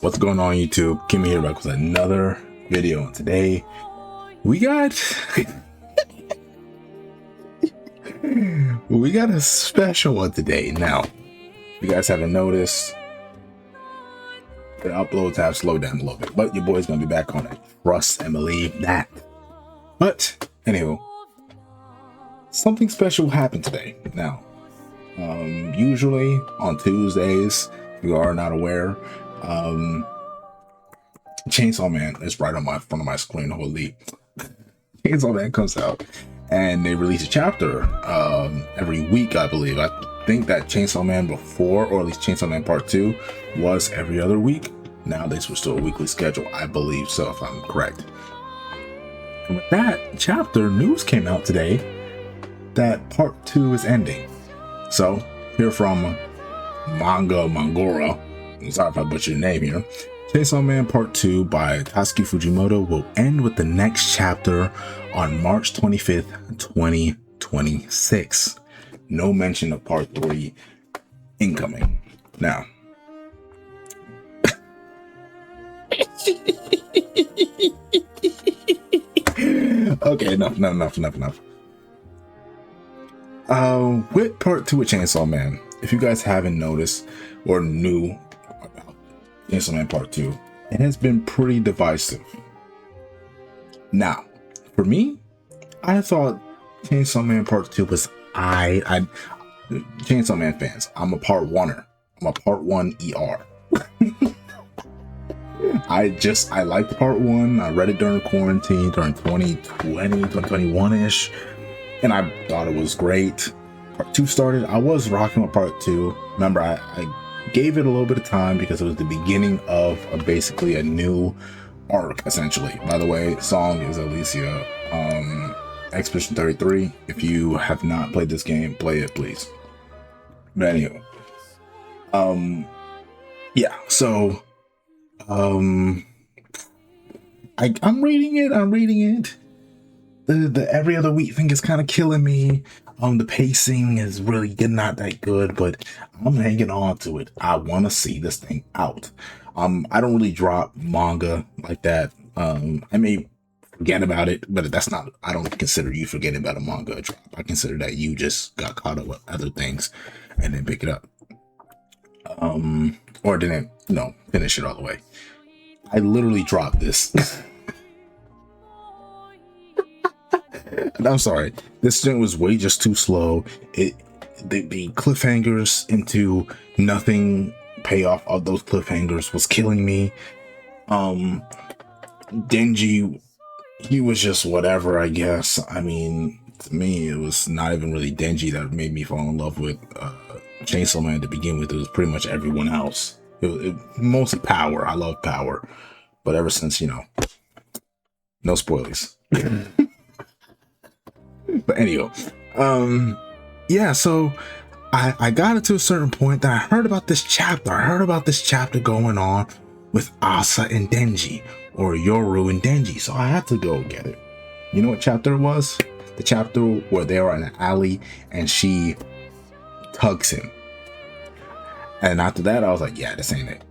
What's going on, YouTube? Kimmy here back with another video, and today we got we got a special one today. Now, if you guys haven't noticed, the uploads have slowed down a little bit, but your boy's gonna be back on it. Trust and believe that. But anywho, something special happened today. Now, usually on Tuesdays, if you are not aware, Chainsaw Man is right on my front of my screen. Holy, Chainsaw Man comes out and they release a chapter every week, I believe. I think that Chainsaw Man before, or at least Chainsaw Man Part 2, was every other week. Now they switched to a weekly schedule, I believe so, if I'm correct. And with that chapter, news came out today that Part 2 is ending. So, here from Manga Mangora, I'm sorry if I butchered your name here, Chainsaw Man Part 2 by Tatsuki Fujimoto will end with the next chapter on March 25th, 2026. No mention of Part 3 incoming. Now, okay, enough. With Part 2 of Chainsaw Man, if you guys haven't noticed or knew about Chainsaw Man Part 2, it has been pretty divisive. Now, for me, I thought Chainsaw Man Part 2 was Chainsaw Man fans, I'm a Part 1er. I'm a Part 1 ER. I liked Part 1. I read it during quarantine, during 2020, 2021-ish, and I thought it was great. Part 2 started, I was rocking with Part 2. Remember, I gave it a little bit of time because it was the beginning of basically a new arc, essentially. By the way, song is Alicia, Expedition 33. If you have not played this game, play it, please. But anyway, yeah, so I'm reading it. The every other week thing is kind of killing me. The pacing is really not that good, but I'm hanging on to it. I want to see this thing out. I don't really drop manga like that. I may forget about it, but I don't consider you forgetting about a manga drop. I consider that you just got caught up with other things and then pick it up. Or didn't, finish it all the way. I literally dropped this. And I'm sorry, this thing was way just too slow. The cliffhangers into nothing payoff of those cliffhangers was killing me. Denji, he was just whatever, I guess. I mean, to me, it was not even really Denji that made me fall in love with Chainsaw Man to begin with. It was pretty much everyone else. It mostly Power. I love Power, but ever since, no spoilers. But anyway, yeah, so I got it to a certain point that I heard about this chapter going on with Asa and Denji, or Yoru and Denji, so I had to go get it. You know what chapter it was? The chapter where they are in an alley and she tugs him. And after that, I was like, yeah, this ain't it.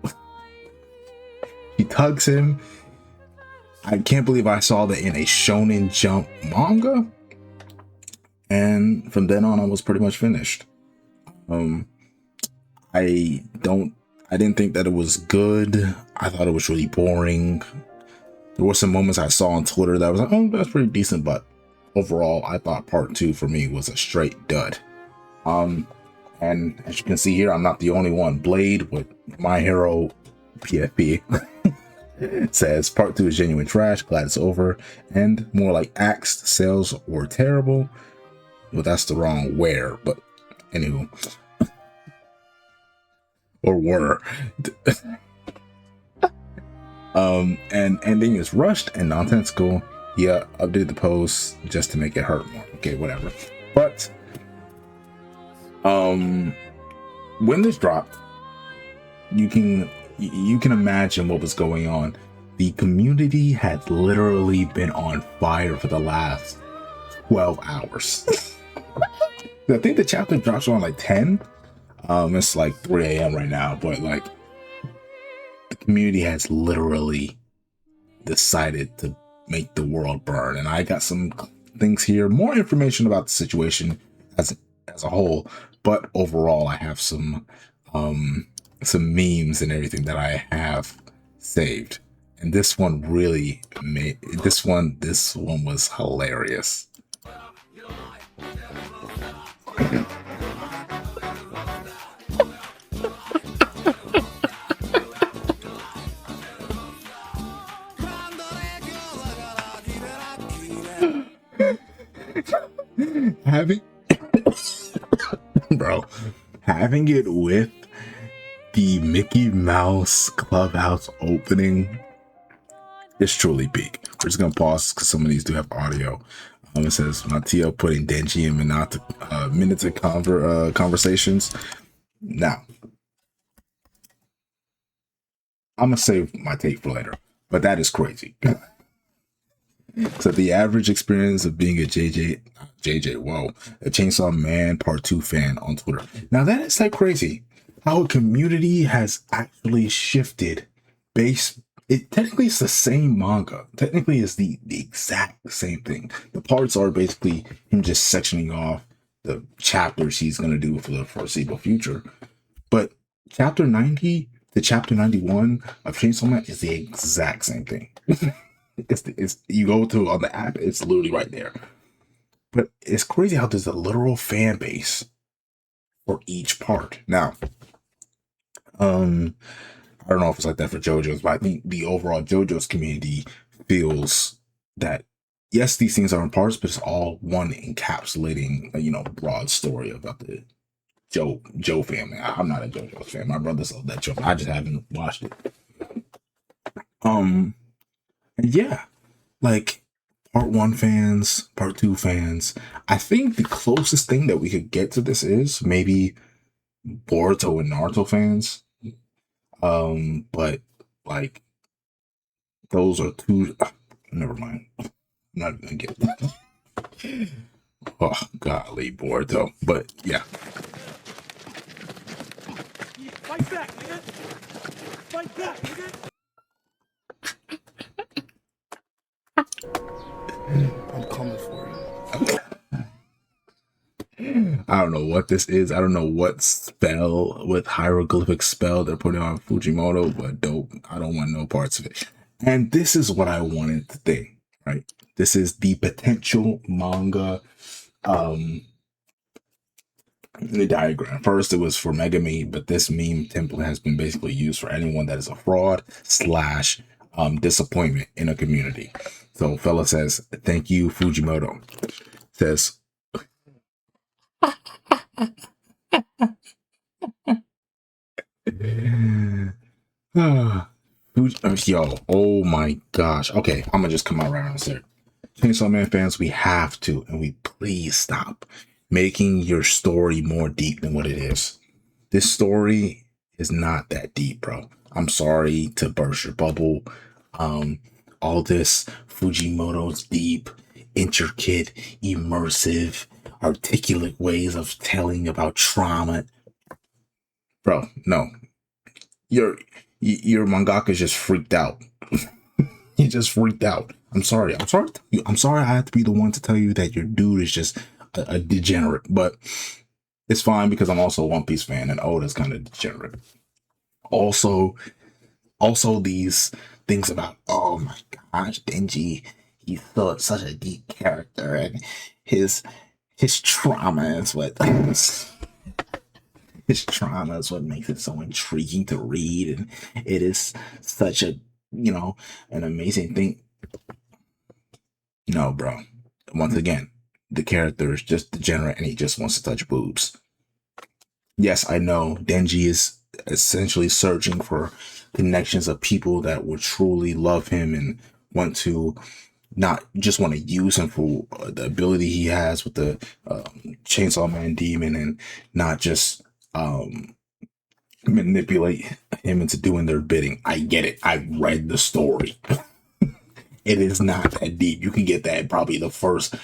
She tugs him. I can't believe I saw that in a Shonen Jump manga. And from then on, I was pretty much finished. I didn't think that it was good. I thought it was really boring. There were some moments I saw on Twitter that I was like, oh, that's pretty decent. But overall, I thought Part 2 for me was a straight dud. And as you can see here, I'm not the only one. Blade with My Hero PFP says Part 2 is genuine trash. Glad it's over. And more like axed. Sales were terrible. Well, that's the wrong where, but anywho. Or were. And ending is rushed and nonsensical. Yeah, updated the post just to make it hurt more. Okay, whatever. But when this dropped, you can imagine what was going on. The community had literally been on fire for the last 12 hours. I think the chapter drops around like 10. It's like 3 a.m. right now, but like community has literally decided to make the world burn. And I got some things here, more information about the situation as a whole, but overall I have some memes and everything that I have saved. And this one really made this one was hilarious. Having bro, having it with the Mickey Mouse Clubhouse opening is truly peak. We're just gonna pause because some of these do have audio. It says Mateo putting Denji and Minato minutes of conversations. Now, I'm gonna save my take for later, but that is crazy. So the average experience of being a a Chainsaw Man Part 2 fan on Twitter. Now that is like crazy how a community has actually shifted it technically it's the same manga. Technically it's the exact same thing. The parts are basically him just sectioning off the chapters he's gonna do for the foreseeable future. But chapter 90 to chapter 91 of Chainsaw Man is the exact same thing. It's you go to on the app, it's literally right there. But it's crazy how there's a literal fan base for each part. Now, I don't know if it's like that for JoJo's, but I think the overall JoJo's community feels that yes, these things are in parts, but it's all one encapsulating, broad story about the Joe family. I'm not a JoJo's fan. My brother's a that Joe. I just haven't watched it. Yeah, like part 1 fans, part 2 fans. I think the closest thing that we could get to this is maybe Boruto and Naruto fans. But like those are two. Never mind. I'm not gonna get that. Oh golly, Boruto. But yeah. Fight back, nigga. Fight back, nigga. I'm coming for you. I don't know what this is. I don't know what spell with hieroglyphic spell they're putting on Fujimoto, but dope. I don't want no parts of it. And this is what I wanted to think, right? This is the potential manga the diagram. First, it was for Megami, but this meme template has been basically used for anyone that is a fraud / disappointment in a community. So fella says, thank you, Fujimoto. Says, yo, oh my gosh. Okay, I'm gonna just come out right on here. Chainsaw Man fans, we have to, and we please stop making your story more deep than what it is. This story is not that deep, bro. I'm sorry to burst your bubble. All this Fujimoto's deep, intricate, immersive, articulate ways of telling about trauma. Bro, no. Your mangaka just freaked out. He just freaked out. I'm sorry. I'm sorry I had to be the one to tell you that your dude is just a degenerate, but it's fine because I'm also a One Piece fan and Oda's kind of degenerate. Also these things about, oh my gosh, Denji, he's such a deep character and his trauma is what his trauma is what makes it so intriguing to read, and it is such a an amazing thing. No, bro. Once again, the character is just degenerate and he just wants to touch boobs. Yes, I know Denji is essentially searching for connections of people that would truly love him and want to not just want to use him for the ability he has with the Chainsaw Man demon and not just manipulate him into doing their bidding. I get it. I've read the story. It is not that deep. You can get that in probably the first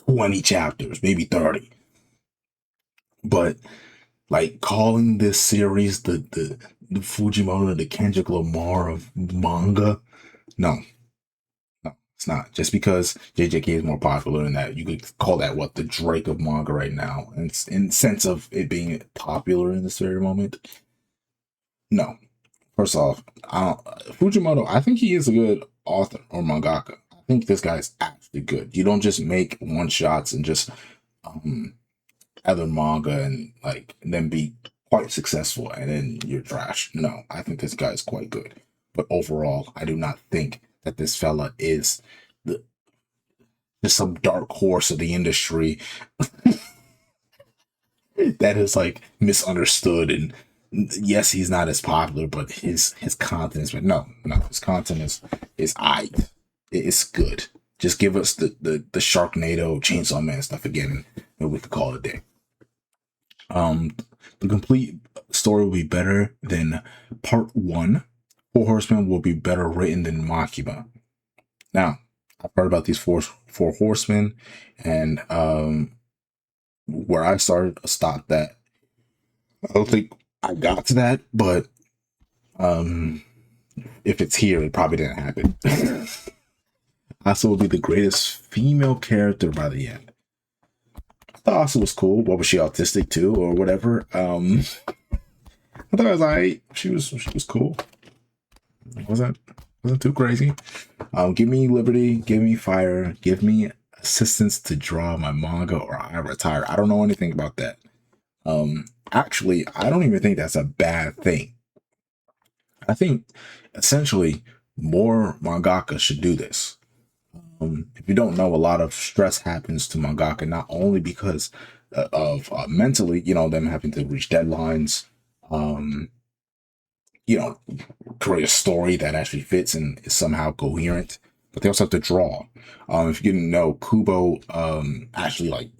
20 chapters, maybe 30. But like calling this series the the Fujimoto, the Kendrick Lamar of manga. No, no, it's not. Just because JJK is more popular than that, you could call that what the Drake of manga right now, and it's in sense of it being popular in this very moment. No, first off, Fujimoto. I think he is a good author or mangaka. I think this guy is actually good. You don't just make one shots and just um other manga and like and then be quite successful and then you're trash. No, I think this guy is quite good. But overall, I do not think that this fella is the just some dark horse of the industry that is like misunderstood and yes, he's not as popular, but his content is but no, his content is I it's good. Just give us the Sharknado Chainsaw Man stuff again and we could call it a day. Um, the complete story will be better than part one. Four Horsemen will be better written than Makima. Now, I've heard about these four horsemen, and where I started, stopped that. I don't think I got to that, but um, if it's here, it probably didn't happen. Asa will be the greatest female character by the end. I thought Asa was cool. What was she autistic too, or whatever? I thought it was like she was cool. Wasn't too crazy. Give me liberty, give me fire, give me assistance to draw my manga, or I retire. I don't know anything about that. Actually, I don't even think that's a bad thing. I think essentially more mangaka should do this. If you don't know, a lot of stress happens to mangaka not only because of mentally, them having to reach deadlines, um, create a story that actually fits and is somehow coherent, but they also have to draw. If you didn't know, Kubo actually like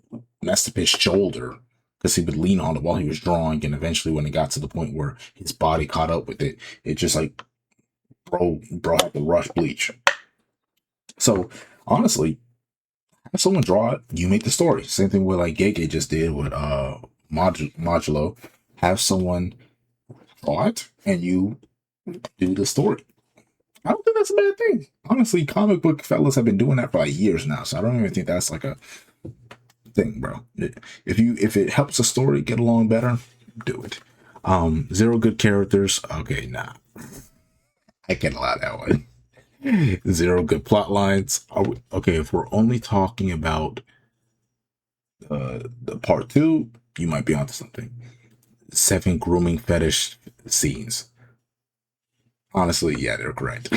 messed up his shoulder because he would lean on it while he was drawing, and eventually when it got to the point where his body caught up with it, it just like bro had to rush bleach. So honestly, have someone draw it, you make the story. Same thing with like Gege just did with Modulo. Have someone draw it and you do the story. I don't think that's a bad thing. Honestly, comic book fellas have been doing that for like years now, so I don't even think that's like a thing, bro. If it helps a story get along better, do it. Zero good characters. Okay, nah. I can't allow that one. Zero good plot lines. Okay, if we're only talking about the part two, you might be onto something. 7 grooming fetish scenes. Honestly, yeah, they're correct.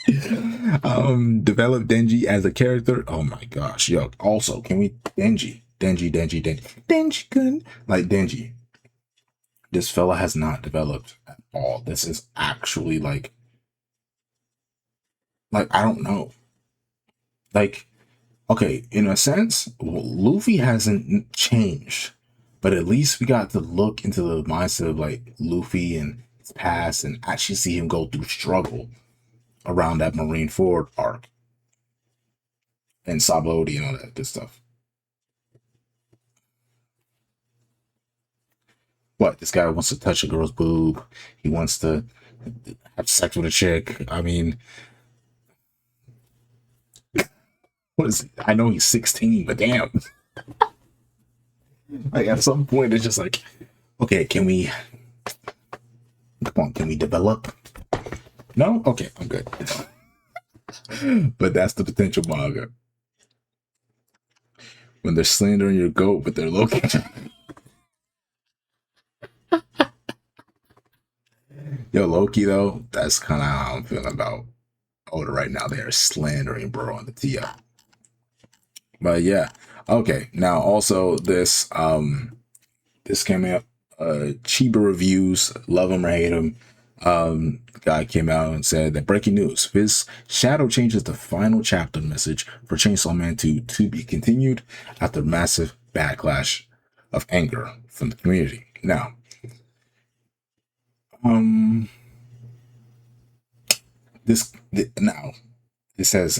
Develop Denji as a character. Oh my gosh, yo. Also, can we Denji Kun like Denji? This fella has not developed at all. This is actually like I don't know. Like, okay, in a sense, Luffy hasn't changed, but at least we got to look into the mindset of like Luffy and his past and actually see him go through struggle around that Marineford arc and Sabaody and all that good stuff. What, this guy wants to touch a girl's boob? He wants to have sex with a chick. I mean, what is? I know he's 16, but damn. Like at some point, it's just like, okay, can we? Come on, can we develop? No, okay, I'm good. But that's the potential manga. When they're slandering your goat, but they're looking. Yo, Loki though, that's kind of how I'm feeling about Oda right now. They are slandering bro on the TO. But yeah, okay. Now also this came out. Chiba reviews, love him or hate him. Guy came out and said that breaking news: Viz Shadow changes the final chapter message for Chainsaw Man 2 to be continued after massive backlash of anger from the community. Now, now it says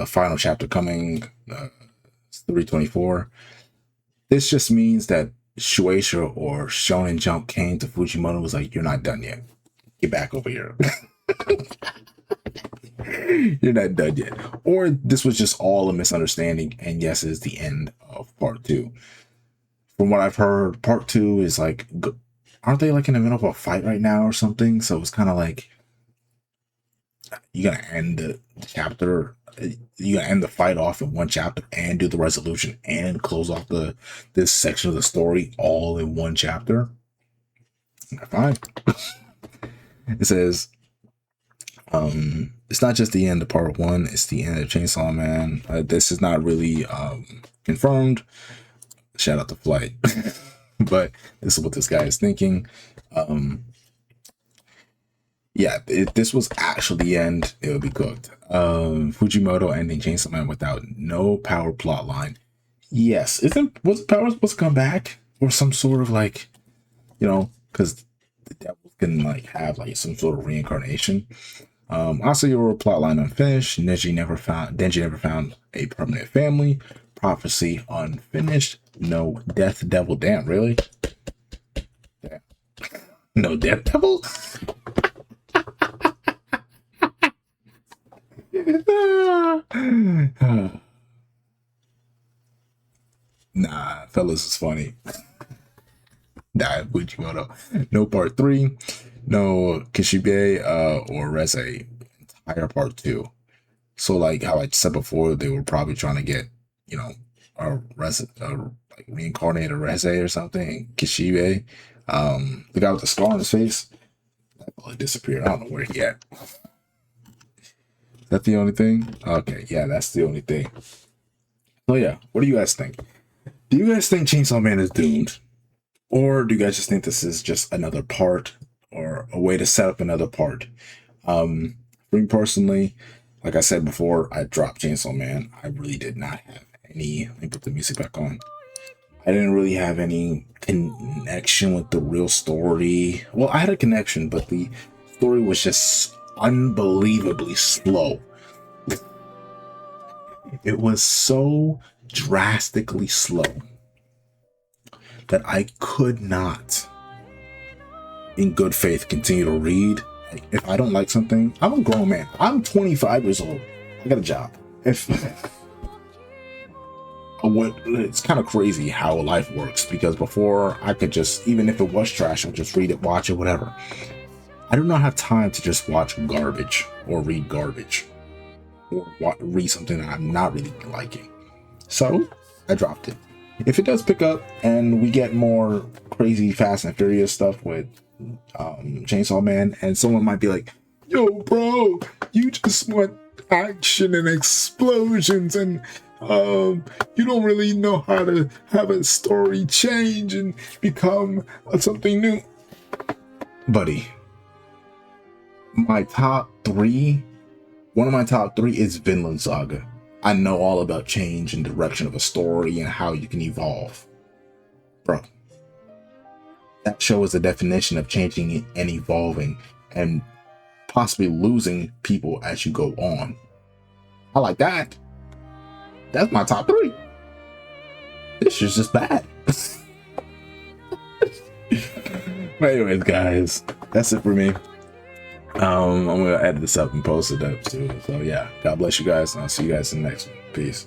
final chapter coming 324. This just means that Shueisha or Shonen Jump came to Fujimoto and was like, "You're not done yet. Get back over here. You're not done yet." Or this was just all a misunderstanding, and yes, it's the end of part two. From what I've heard, part two is like, aren't they like in the middle of a fight right now or something? So it's kind of like, you're gonna end the chapter, you're gonna end the fight off in one chapter and do the resolution and close off this section of the story all in one chapter. Fine. It says, it's not just the end of part one, it's the end of Chainsaw Man. This is not really confirmed. Shout out to Flight. But this is what this guy is thinking. Yeah, if this was actually the end, it would be cooked. Fujimoto ending Chainsaw Man without no Power plot line. Yes, was Power supposed to come back or some sort of like, because the devil can like have like some sort of reincarnation. Also, your plot line unfinished. Denji never found a permanent family. Prophecy unfinished. No Death Devil. Damn, really? Damn. No Death Devil? Nah, fellas, is funny. Nah, Fujimoto. No part 3. No Kishibe or Reze. Entire part 2. So, like how I said before, they were probably trying to get, a like reincarnated Reze or something. Kishibe. The guy with the scar on his face, that probably disappeared. I don't know where he at. Is that the only thing? Okay, yeah, that's the only thing. So yeah, what do you guys think? Do you guys think Chainsaw Man is doomed? Or do you guys just think this is just another part or a way to set up another part? For me personally, like I said before, I dropped Chainsaw Man. I really did not have any, let me put the music back on. I didn't really have any connection with the real story. Well, I had a connection, but the story was just unbelievably slow. It was so drastically slow that I could not, in good faith, continue to read. Like, if I don't like something, I'm a grown man. I'm 25 years old. I got a job. It's kind of crazy how life works, because before I could just, even if it was trash, I'd just read it, watch it, whatever. I do not have time to just watch garbage or read garbage or read something that I'm not really liking. So I dropped it. If it does pick up and we get more crazy Fast and Furious stuff with Chainsaw Man, and someone might be like, "Yo, bro, you just want action and explosions and you don't really know how to have a story change and become something new." Buddy, my top 3, one of my top 3 is Vinland Saga. I know all about change and direction of a story and how you can evolve. Bro, that show is the definition of changing and evolving and possibly losing people as you go on. I like that. That's my top 3. This is just bad. But anyways, guys, that's it for me. I'm gonna edit this up and post it up too. So yeah, God bless you guys, and I'll see you guys in the next one. Peace.